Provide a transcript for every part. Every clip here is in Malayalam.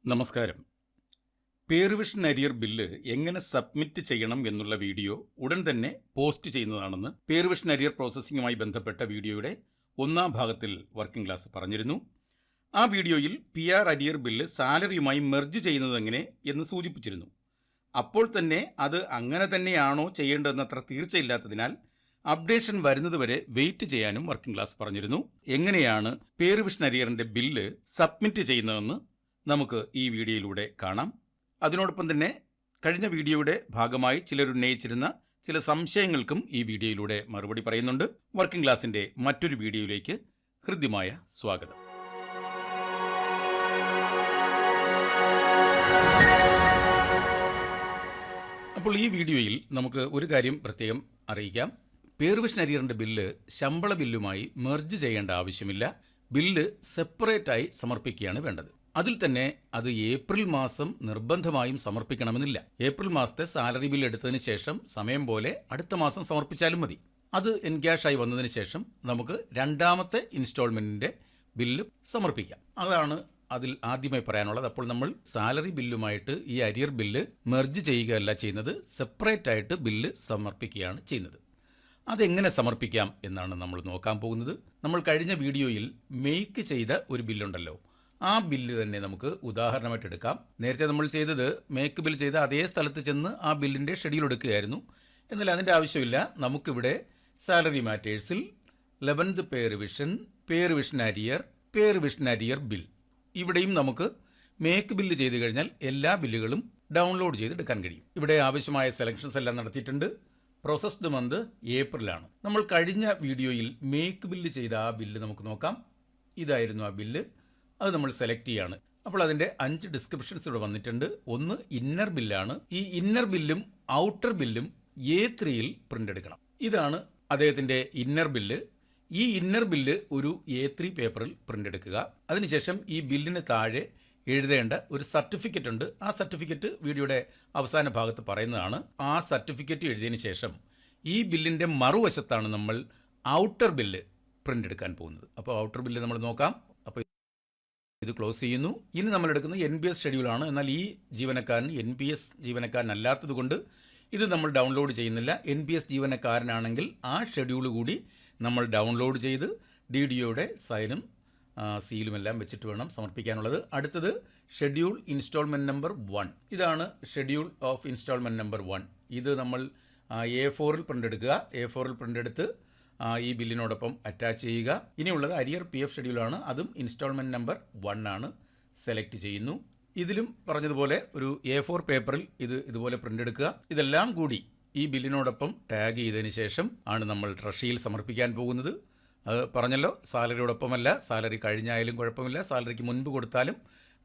നമസ്കാരം. പേറുവിഷൻ അരിയർ ബില്ല് എങ്ങനെ സബ്മിറ്റ് ചെയ്യണം എന്നുള്ള വീഡിയോ ഉടൻ തന്നെ പോസ്റ്റ് ചെയ്യുന്നതാണെന്ന് പേറുവിഷൻ അരിയർ പ്രോസസ്സിംഗുമായി ബന്ധപ്പെട്ട വീഡിയോയുടെ ഒന്നാം ഭാഗത്തിൽ വർക്കിംഗ് ക്ലാസ് പറഞ്ഞിരുന്നു. ആ വീഡിയോയിൽ PR അരിയർ ബില്ല് സാലറിയുമായി മെർജ് ചെയ്യുന്നത് എങ്ങനെ എന്ന് സൂചിപ്പിച്ചിരുന്നു. അപ്പോൾ തന്നെ അത് അങ്ങനെ തന്നെയാണോ ചെയ്യേണ്ടതെന്നത്ര തീർച്ചയില്ലാത്തതിനാൽ അപ്ഡേഷൻ വരുന്നതുവരെ വെയിറ്റ് ചെയ്യാനും വർക്കിംഗ് ക്ലാസ് പറഞ്ഞിരുന്നു. എങ്ങനെയാണ് പേറുവിഷൻ അരിയറിൻ്റെ ബില്ല് സബ്മിറ്റ് ചെയ്യുന്നതെന്ന് നമുക്ക് ഈ വീഡിയോയിലൂടെ കാണാം. അതിനോടൊപ്പം തന്നെ കഴിഞ്ഞ വീഡിയോയുടെ ഭാഗമായി ചിലരുന്നയിച്ചിരുന്ന ചില സംശയങ്ങൾക്കും ഈ വീഡിയോയിലൂടെ മറുപടി പറയുന്നുണ്ട്. വർക്കിംഗ് ക്ലാസിൻ്റെ മറ്റൊരു വീഡിയോയിലേക്ക് ഹൃദ്യമായ സ്വാഗതം. അപ്പോൾ ഈ വീഡിയോയിൽ നമുക്ക് ഒരു കാര്യം പ്രത്യേകം അറിയിക്കാം. പേറുവിഷൻ അരിയറിൻ്റെ ബില്ല് ശമ്പള ബില്ലുമായി മെർജ് ചെയ്യേണ്ട ആവശ്യമില്ല. ബില്ല് സെപ്പറേറ്റായി സമർപ്പിക്കുകയാണ് വേണ്ടത്. അതിൽ തന്നെ അത് ഏപ്രിൽ മാസം നിർബന്ധമായും സമർപ്പിക്കണമെന്നില്ല. ഏപ്രിൽ മാസത്തെ സാലറി ബിൽ എടുത്തതിന് ശേഷം സമയം പോലെ അടുത്ത മാസം സമർപ്പിച്ചാലും മതി. അത് എൻക്യാഷായി വന്നതിന് ശേഷം നമുക്ക് രണ്ടാമത്തെ ഇൻസ്റ്റാൾമെൻറ്റിൻ്റെ ബില്ല് സമർപ്പിക്കാം. അതാണ് അതിൽ ആദ്യമായി പറയാനുള്ളത്. അപ്പോൾ നമ്മൾ സാലറി ബില്ലുമായിട്ട് ഈ അരിയർ ബില്ല് മെർജ് ചെയ്യുകയല്ല ചെയ്യുന്നത്, സെപ്പറേറ്റ് ആയിട്ട് ബില്ല് സമർപ്പിക്കുകയാണ് ചെയ്യുന്നത്. അതെങ്ങനെ സമർപ്പിക്കാം എന്നാണ് നമ്മൾ നോക്കാൻ പോകുന്നത്. നമ്മൾ കഴിഞ്ഞ വീഡിയോയിൽ മേക്ക് ചെയ്ത ഒരു ബില്ലുണ്ടല്ലോ, ആ ബില്ല് തന്നെ നമുക്ക് ഉദാഹരണമായിട്ട് എടുക്കാം. നേരത്തെ നമ്മൾ ചെയ്തത് മേക്ക് ബിൽ ചെയ്ത അതേ സ്ഥലത്ത് ചെന്ന് ആ ബില്ലിൻ്റെ ഷെഡ്യൂൾ എടുക്കുകയായിരുന്നു. എന്നാൽ അതിൻ്റെ ആവശ്യമില്ല. നമുക്കിവിടെ സാലറി മാറ്റേഴ്സിൽ 11th പേറുവിഷൻ അരിയർ ബിൽ, ഇവിടെയും നമുക്ക് മേക്ക് ബില്ല് ചെയ്ത് കഴിഞ്ഞാൽ എല്ലാ ബില്ലുകളും ഡൗൺലോഡ് ചെയ്തെടുക്കാൻ കഴിയും. ഇവിടെ ആവശ്യമായ സെലക്ഷൻസ് എല്ലാം നടത്തിയിട്ടുണ്ട്. പ്രോസസ്ഡ് മന്ത് ഏപ്രിലാണ്. നമ്മൾ കഴിഞ്ഞ വീഡിയോയിൽ മേക്ക് ബില്ല് ചെയ്ത ആ ബില്ല് നമുക്ക് നോക്കാം. ഇതായിരുന്നു ആ ബില്ല്. അത് നമ്മൾ സെലക്ട് ചെയ്യാണ്. അപ്പോൾ അതിൻ്റെ 5 ഡിസ്ക്രിപ്ഷൻസ് ഇവിടെ വന്നിട്ടുണ്ട്. ഒന്ന് ഇന്നർ ബില്ലാണ്. ഈ ഇന്നർ ബില്ലും ഔട്ടർ ബില്ലും A3യിൽ പ്രിൻ്റ് എടുക്കണം. ഇതാണ് അദ്ദേഹത്തിൻ്റെ ഇന്നർ ബില്ല്. ഈ ഇന്നർ ബില്ല് ഒരു A3 പേപ്പറിൽ പ്രിൻ്റ് എടുക്കുക. അതിനുശേഷം ഈ ബില്ലിന് താഴെ എഴുതേണ്ട ഒരു സർട്ടിഫിക്കറ്റ് ഉണ്ട്. ആ സർട്ടിഫിക്കറ്റ് വീഡിയോയുടെ അവസാന ഭാഗത്ത് പറയുന്നതാണ്. ആ സർട്ടിഫിക്കറ്റ് എഴുതിയതിന് ശേഷം ഈ ബില്ലിൻ്റെ മറുവശത്താണ് നമ്മൾ ഔട്ടർ ബില്ല് പ്രിൻ്റ് എടുക്കാൻ പോകുന്നത്. അപ്പോൾ ഔട്ടർ ബില്ല് നമ്മൾ നോക്കാം. അപ്പോൾ ഇത് ക്ലോസ് ചെയ്യുന്നു. ഇനി നമ്മൾ എടുക്കുന്നത് NPS ഷെഡ്യൂളാണ്. എന്നാൽ ഈ ജീവനക്കാരൻ NPS ജീവനക്കാരനല്ലാത്തത് കൊണ്ട് ഇത് നമ്മൾ ഡൗൺലോഡ് ചെയ്യുന്നില്ല. NPS ജീവനക്കാരനാണെങ്കിൽ ആ ഷെഡ്യൂൾ കൂടി നമ്മൾ ഡൗൺലോഡ് ചെയ്ത് DDOയുടെ സൈനും സീലുമെല്ലാം വെച്ചിട്ട് വേണം സമർപ്പിക്കാനുള്ളത്. അടുത്തത് ഷെഡ്യൂൾ ഇൻസ്റ്റാൾമെൻറ്റ് നമ്പർ 1. ഇതാണ് ഷെഡ്യൂൾ ഓഫ് ഇൻസ്റ്റാൾമെൻറ്റ് നമ്പർ 1. ഇത് നമ്മൾ A4ൽ പ്രിൻ്റ് എടുക്കുക. A4ൽ പ്രിൻ്റ് എടുത്ത് ഈ ബില്ലിനോടൊപ്പം അറ്റാച്ച് ചെയ്യുക. ഇനിയുള്ളത് അരിയർ PF ഷെഡ്യൂളാണ്. അതും ഇൻസ്റ്റാൾമെൻറ്റ് നമ്പർ 1 ആണ്. സെലക്ട് ചെയ്യുന്നു. ഇതിലും പറഞ്ഞതുപോലെ ഒരു A4 പേപ്പറിൽ ഇതുപോലെ പ്രിൻ്റ് എടുക്കുക. ഇതെല്ലാം കൂടി ഈ ബില്ലിനോടൊപ്പം ടാഗ് ചെയ്തതിന് ശേഷം ആണ് നമ്മൾ ട്രഷറിയിൽ സമർപ്പിക്കാൻ പോകുന്നത്. അത് പറഞ്ഞല്ലോ, സാലറിയോടൊപ്പമല്ല. സാലറി കഴിഞ്ഞായാലും കുഴപ്പമില്ല, സാലറിക്ക് മുൻപ് കൊടുത്താലും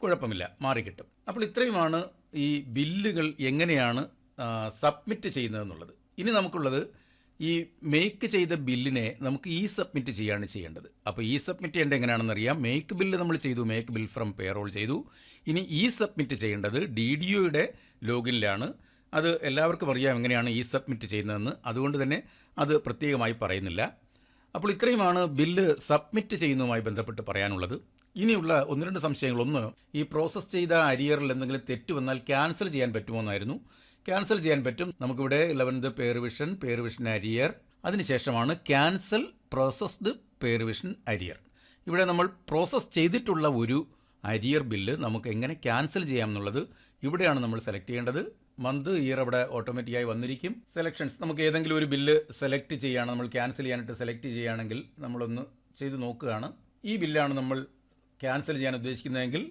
കുഴപ്പമില്ല, മാറിക്കിട്ടും. അപ്പോൾ ഇത്രയുമാണ് ഈ ബില്ലുകൾ എങ്ങനെയാണ് സബ്മിറ്റ് ചെയ്യുന്നതെന്നുള്ളത്. ഇനി നമുക്കുള്ളത് ഈ മേക്ക് ചെയ്ത ബില്ലിനെ നമുക്ക് സബ്മിറ്റ് ചെയ്യാണ് ചെയ്യേണ്ടത്. അപ്പോൾ സബ്മിറ്റ് ചെയ്യേണ്ടത് എങ്ങനെയാണെന്ന് അറിയാം. മേക്ക് ബില്ല് നമ്മൾ ചെയ്തു, മേക്ക് ബിൽ ഫ്രം പേറോൾ ചെയ്തു. ഇനി സബ്മിറ്റ് ചെയ്യേണ്ടത് DDOയുടെ ലോഗിനിലാണ്. അത് എല്ലാവർക്കും അറിയാം എങ്ങനെയാണ് സബ്മിറ്റ് ചെയ്യുന്നതെന്ന്. അതുകൊണ്ട് തന്നെ അത് പ്രത്യേകമായി പറയുന്നില്ല. അപ്പോൾ ഇത്രയുമാണ് ബില്ല് സബ്മിറ്റ് ചെയ്യുന്നതുമായി ബന്ധപ്പെട്ട് പറയാനുള്ളത്. ഇനിയുള്ള 1-2 സംശയങ്ങൾ. ഒന്ന്, ഈ പ്രോസസ്സ് ചെയ്ത അരിയറിൽ എന്തെങ്കിലും തെറ്റ് വന്നാൽ ക്യാൻസൽ ചെയ്യാൻ പറ്റുമോ എന്നായിരുന്നു. ക്യാൻസൽ ചെയ്യാൻ പറ്റും. നമുക്കിവിടെ 11th പേറുവിഷൻ അരിയർ, അതിനുശേഷമാണ് ക്യാൻസൽ പ്രോസസ്ഡ് പേറുവിഷൻ അരിയർ. ഇവിടെ നമ്മൾ പ്രോസസ്സ് ചെയ്തിട്ടുള്ള ഒരു അരിയർ ബില്ല് നമുക്ക് എങ്ങനെ ക്യാൻസൽ ചെയ്യാം എന്നുള്ളത് ഇവിടെയാണ് നമ്മൾ സെലക്ട് ചെയ്യേണ്ടത്. മന്ത് ഇയർ അവിടെ ഓട്ടോമാറ്റിക്കായി വന്നിരിക്കും. സെലക്ഷൻസ്, നമുക്ക് ഏതെങ്കിലും ഒരു ബില്ല് സെലക്ട് ചെയ്യുകയാണ്, നമ്മൾ ക്യാൻസൽ ചെയ്യാനായിട്ട് സെലക്ട് ചെയ്യുകയാണെങ്കിൽ നമ്മളൊന്ന് ചെയ്ത് നോക്കുകയാണ്. ഈ ബില്ലാണ് നമ്മൾ ക്യാൻസൽ ചെയ്യാൻ ഉദ്ദേശിക്കുന്നതെങ്കിൽ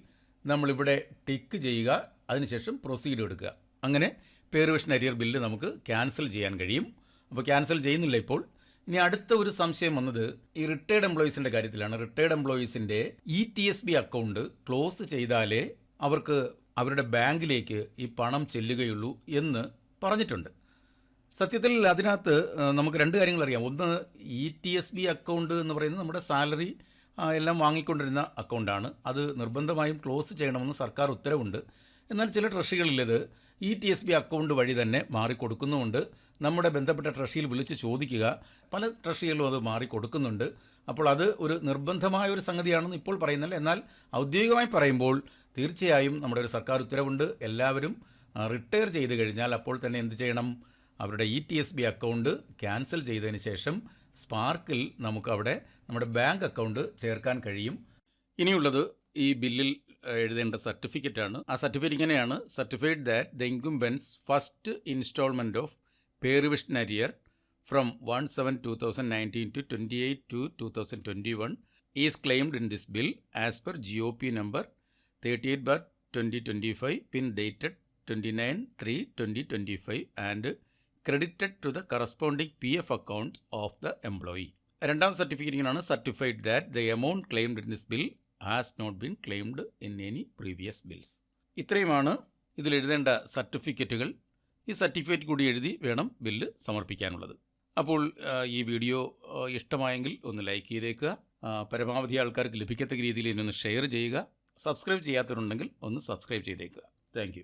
നമ്മളിവിടെ ടിക്ക് ചെയ്യുക. അതിനുശേഷം പ്രൊസീഡ് എടുക്കുക. അങ്ങനെ പേറുവിഷൻ അരിയർ ബില്ല് നമുക്ക് ക്യാൻസൽ ചെയ്യാൻ കഴിയും. അപ്പോൾ ക്യാൻസൽ ചെയ്യുന്നില്ല ഇപ്പോൾ. ഇനി അടുത്ത ഒരു സംശയം വന്നത് ഈ റിട്ടയർഡ് എംപ്ലോയീസിൻ്റെ കാര്യത്തിലാണ്. റിട്ടയർഡ് എംപ്ലോയീസിൻ്റെ ETSB അക്കൗണ്ട് ക്ലോസ് ചെയ്താലേ അവർക്ക് അവരുടെ ബാങ്കിലേക്ക് ഈ പണം ചെല്ലുകയുള്ളൂ എന്ന് പറഞ്ഞിട്ടുണ്ട്. സത്യത്തിൽ അതിനകത്ത് നമുക്ക് 2 കാര്യങ്ങൾ അറിയാം. ഒന്ന്, ETSB അക്കൗണ്ട് എന്ന് പറയുന്നത് നമ്മുടെ സാലറി എല്ലാം വാങ്ങിക്കൊണ്ടിരുന്ന അക്കൗണ്ടാണ്. അത് നിർബന്ധമായും ക്ലോസ് ചെയ്യണമെന്ന് സർക്കാർ ഉത്തരവുണ്ട്. എന്നാൽ ചില ട്രഷറികളിലത് ETSB അക്കൗണ്ട് വഴി തന്നെ മാറിക്കൊടുക്കുന്നുമുണ്ട്. നമ്മുടെ ബന്ധപ്പെട്ട ട്രഷറിയിൽ വിളിച്ച് ചോദിക്കുക. പല ട്രഷറികളും അത് മാറി കൊടുക്കുന്നുണ്ട്. അപ്പോൾ അത് ഒരു നിർബന്ധമായ ഒരു സംഗതിയാണെന്ന് ഇപ്പോൾ പറയുന്നില്ല. എന്നാൽ ഔദ്യോഗികമായി പറയുമ്പോൾ തീർച്ചയായും നമ്മുടെ ഒരു സർക്കാർ ഉത്തരവുണ്ട്. എല്ലാവരും റിട്ടയർ ചെയ്ത് കഴിഞ്ഞാൽ അപ്പോൾ തന്നെ എന്ത് ചെയ്യണം? അവരുടെ ETSB അക്കൗണ്ട് ക്യാൻസൽ ചെയ്തതിന് ശേഷം സ്പാർക്കിൽ നമുക്ക് അവിടെ നമ്മുടെ ബാങ്ക് അക്കൗണ്ട് ചേർക്കാൻ കഴിയും. ഇനിയുള്ളത് ഈ ബില്ലിൽ എഴുതേണ്ട സർട്ടിഫിക്കറ്റാണ്. ആ സർട്ടിഫിക്കറ്റ് ഇങ്ങനെയാണ്: certified that the incumbents first instalment of pay revision arrear from 1/7/2019 to 28/2/2021 is claimed in this bill as per GOP number 38/2025 fin dated 29/3/2025 and credited to the corresponding PF accounts of the employee. രണ്ടാം സർട്ടിഫിക്കറ്റ് ഇങ്ങനെയാണ്: certified that the amount claimed in this bill has not been claimed in any previous bills. ഇത്രയുമാണ് ഇതിൽ എഴുതേണ്ട സർട്ടിഫിക്കറ്റുകൾ. ഈ സർട്ടിഫിക്കറ്റ് കൂടി എഴുതി വേണം ബില്ല് സമർപ്പിക്കാനുള്ളത്. അപ്പോൾ ഈ വീഡിയോ ഇഷ്ടമായെങ്കിൽ ഒന്ന് ലൈക്ക് ചെയ്തേക്കുക. പരമാവധി ആൾക്കാർക്ക് ലഭിക്കത്തക്ക രീതിയിൽ ഇതിനൊന്ന് ഷെയർ ചെയ്യുക. സബ്സ്ക്രൈബ് ചെയ്യാത്തവരുണ്ടെങ്കിൽ ഒന്ന് സബ്സ്ക്രൈബ് ചെയ്തേക്കുക. താങ്ക്